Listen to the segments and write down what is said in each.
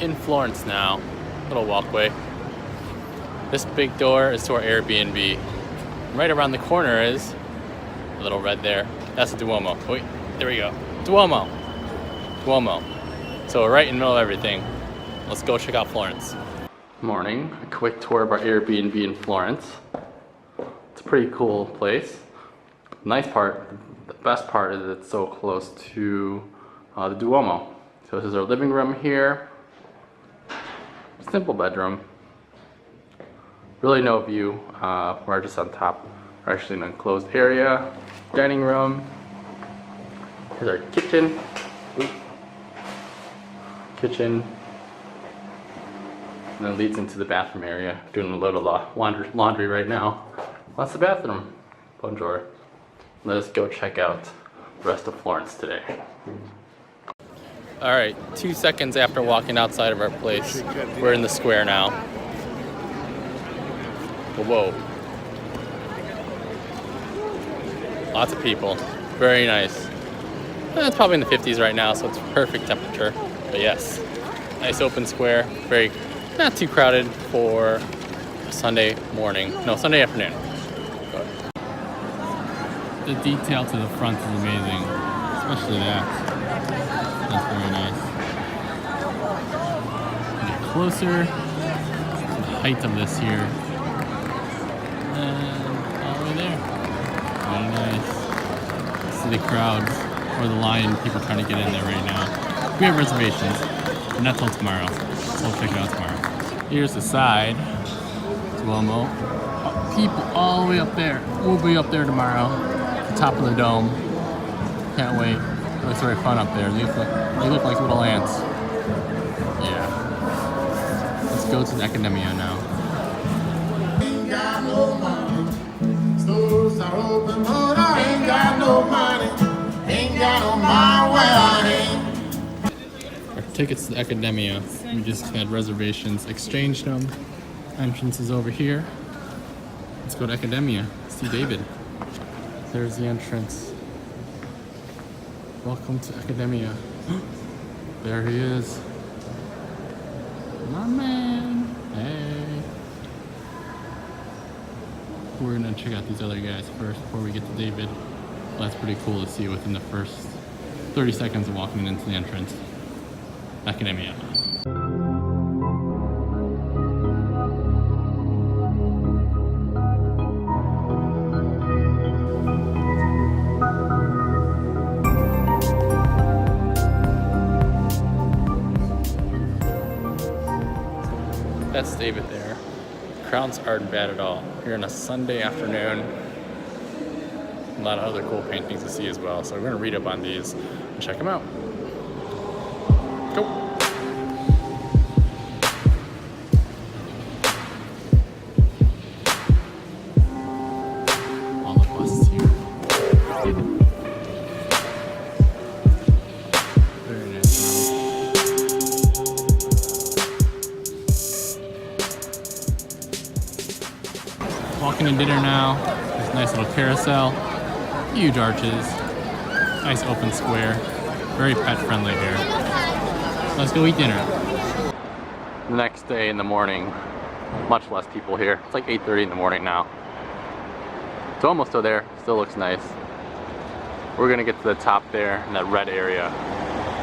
in Florence now. Little walkway. This big door is to our Airbnb. Right around the corner is a little red there. That's the Duomo. Wait, there we go. Duomo. Duomo. So we're right in the middle of everything. Let's go check out Florence. Morning. A quick tour of our Airbnb in Florence. It's a pretty cool place. Nice part, the best part is it's so close to the Duomo. So this is our living room here. Simple bedroom. Really no view. We're just on top. We're actually in an enclosed area. Dining room. Here's our kitchen. Kitchen. And then leads into the bathroom area. Doing a load of laundry right now. That's the bathroom. Bonjour. Let us go check out the rest of Florence today. Alright, 2 seconds after walking outside of our place, we're in the square now. Whoa. Lots of people. Very nice. It's probably in the 50s right now, so it's perfect temperature. But yes, nice open square. Very, not too crowded for a Sunday morning. No, Sunday afternoon. The detail to the front is amazing, especially that. That's very nice. Get closer to the height of this here. And all the way there. Very nice. See the crowds or the line, people trying to get in there right now. We have reservations, but not till tomorrow. So we'll check it out tomorrow. Here's the side, Duomo. People all the way up there. We'll be up there tomorrow. The top of the dome. Can't wait. It looks very fun up there. They look like little ants. Yeah. Let's go to the Accademia now. Ain't got no money. Stores are open, but I ain't got no money. Ain't got no mind where I ain't. Our tickets to the Accademia. We just had reservations, exchanged them. Entrance is over here. Let's go to Accademia. See David. There's the entrance. Welcome to Accademia. There he is. My man. Hey. We're gonna check out these other guys first before we get to David. Well, that's pretty cool to see within the first 30 seconds of walking into the entrance. Accademia. That's David there. Crowds aren't bad at all. Here on a Sunday afternoon. A lot of other cool paintings to see as well. So we're gonna read up on these and check them out. Go. All the buses here. Very nice. Walking to dinner now. There's a nice little carousel. Huge arches. Nice open square. Very pet friendly here. Let's go eat dinner. The next day in the morning, much less people here. It's like 8:30 in the morning now. It's almost still there. Still looks nice. We're gonna get to the top there in that red area.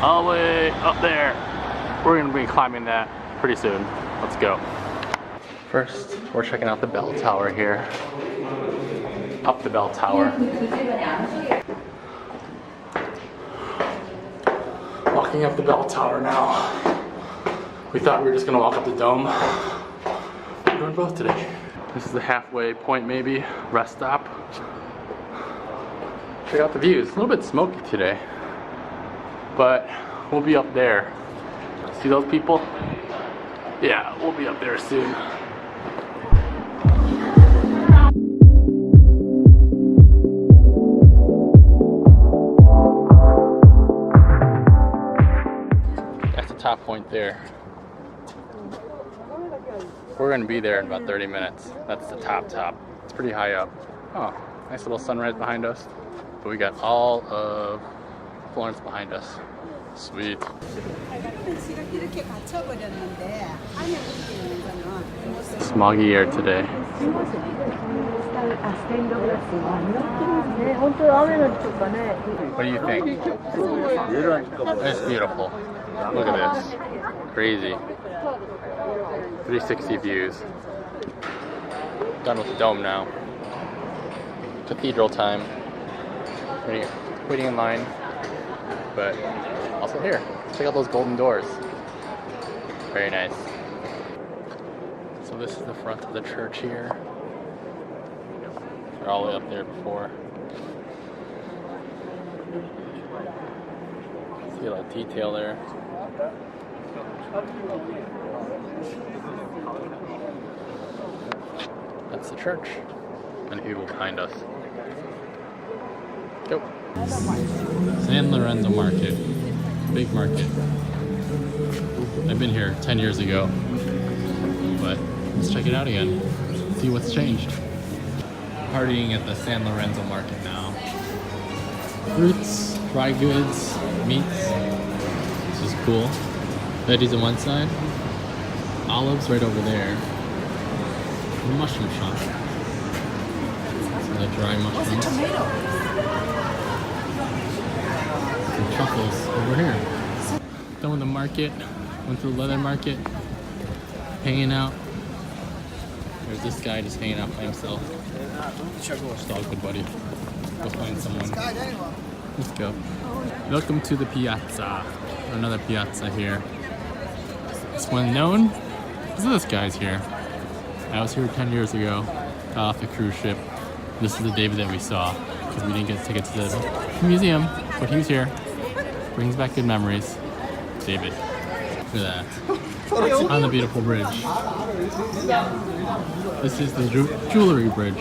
All the way up there. We're gonna be climbing that pretty soon. Let's go. First, we're checking out the bell tower here. Up the bell tower. Walking up the bell tower now. We thought we were just gonna walk up the dome. We're doing both today. This is the halfway point maybe, rest stop. Check out the views. A little bit smoky today, but we'll be up there. See those people? Yeah, we'll be up there soon. Top point there. We're going to be there in about 30 minutes. That's the top. It's pretty high up. Oh, nice little sunrise behind us. But we got all of Florence behind us. Sweet. 이렇게 갇혀버렸는데 안에 있는 거는 Smoggy air today. What do you think? It's beautiful. Look at this. Crazy. 360 views. Done with the dome now. Cathedral time. Waiting in line. But also here. Check out those golden doors. Very nice. So this is the front of the church here. They're all the way up there before. See a lot of detail there. That's the church. And people behind us. Go. San Lorenzo Market. Big market. I've been here 10 years ago. But let's check it out again. See what's changed. Partying at the San Lorenzo Market now. Fruits, dry goods, meats. This is cool. Veggies on one side. Olives right over there. Mushroom shop. Some of the dry mushrooms. Some truffles over here. Done with the market. Went to the leather market. Hanging out. There's this guy just hanging out by himself. Just all good, buddy. Go find someone. Let's go. Welcome to the Piazza. Another Piazza here. This one known? This guy's here. I was here 10 years ago. Got off the cruise ship. This is the David that we saw because we didn't get tickets to the museum, but he was here. Brings back good memories. David. Look at that. On the beautiful bridge. This is the jewelry bridge.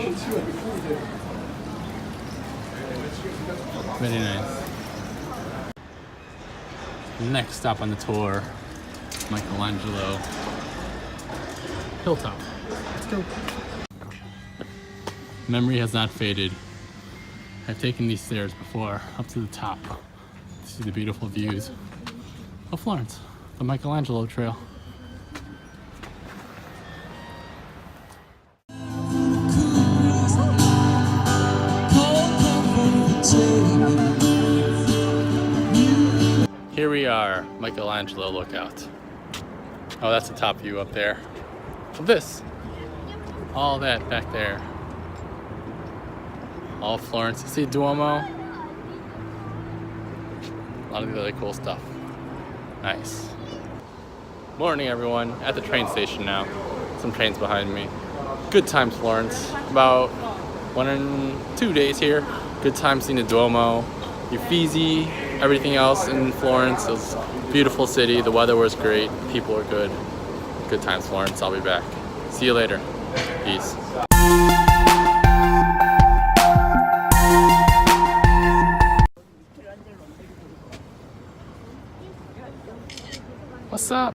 Very nice. Next stop on the tour, Michelangelo Hilltop. Let's go. Memory has not faded. I've taken these stairs before up to the top to see the beautiful views of Florence, the Michelangelo Trail. Here we are, Michelangelo Lookout. Oh, that's the top view up there. Of this. All that back there. All of Florence. You see Duomo? A lot of the other cool stuff. Nice. Morning, everyone. At the train station now. Some trains behind me. Good times, Florence. About 1 and 2 days here. Good time seeing the Duomo, Uffizi, everything else in Florence. It was a beautiful city. The weather was great. People were good. Good times, Florence. I'll be back. See you later. Peace. What's up?